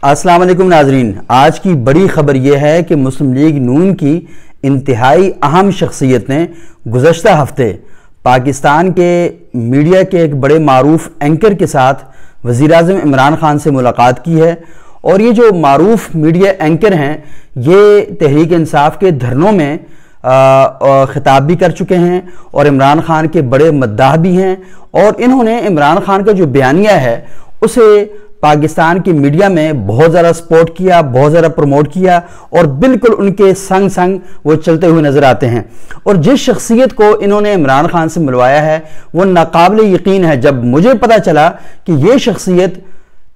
अस्सलाम वालेकुम नाजरीन। आज की बड़ी ख़बर यह है कि मुस्लिम लीग नून की इंतहाई अहम शख्सियत ने गुज़श्ता हफ्ते पाकिस्तान के मीडिया के एक बड़े मारूफ एंकर के साथ वज़ीर-ए-आज़म इमरान खान से मुलाकात की है। और ये जो मारूफ मीडिया एंकर हैं ये तहरीक इंसाफ के धरनों में खिताब भी कर चुके हैं और इमरान खान के बड़े मद्दाह भी हैं। और इन्होंने इमरान खान का जो बयानिया है उसे पाकिस्तान की मीडिया में बहुत ज़्यादा सपोर्ट किया, बहुत ज़्यादा प्रमोट किया और बिल्कुल उनके संग संग वो चलते हुए नज़र आते हैं। और जिस शख्सियत को इन्होंने इमरान खान से मिलवाया है वो नाकाबिल यकीन है। जब मुझे पता चला कि ये शख्सियत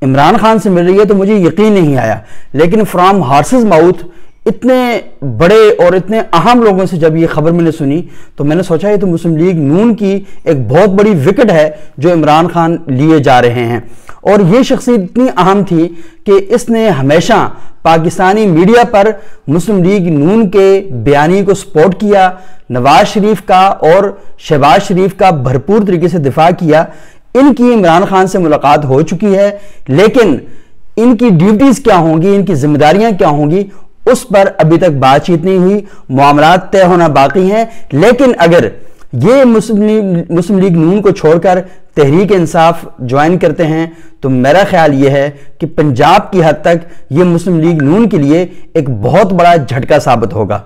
इमरान खान से मिल रही है तो मुझे यकीन नहीं आया, लेकिन फ्रॉम हॉर्सेस माउथ इतने बड़े और इतने अहम लोगों से जब ये खबर मैंने सुनी तो मैंने सोचा ये तो मुस्लिम लीग नून की एक बहुत बड़ी विकेट है जो इमरान खान लिए जा रहे हैं। और ये शख्सियत इतनी अहम थी कि इसने हमेशा पाकिस्तानी मीडिया पर मुस्लिम लीग नून के बयानी को सपोर्ट किया, नवाज शरीफ का और शहबाज शरीफ का भरपूर तरीके से दिफा किया। इनकी इमरान खान से मुलाकात हो चुकी है, लेकिन इनकी ड्यूटीज़ क्या होंगी, इनकी जिम्मेदारियां क्या होंगी, उस पर अभी तक बातचीत नहीं हुई। मामलात तय होना बाकी हैं। लेकिन अगर ये मुस्लिम लीग नून को छोड़कर तहरीक इंसाफ ज्वाइन करते हैं तो मेरा ख्याल ये है कि पंजाब की हद तक ये मुस्लिम लीग नून के लिए एक बहुत बड़ा झटका साबित होगा।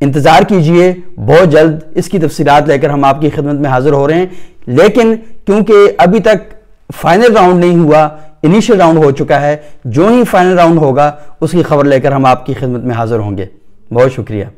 इंतजार कीजिए, बहुत जल्द इसकी तफसीलात लेकर हम आपकी खिदमत में हाजिर हो रहे हैं। लेकिन क्योंकि अभी तक फाइनल राउंड नहीं हुआ, इनिशियल राउंड हो चुका है, जो ही फाइनल राउंड होगा उसकी खबर लेकर हम आपकी खिदमत में हाजिर होंगे। बहुत शुक्रिया।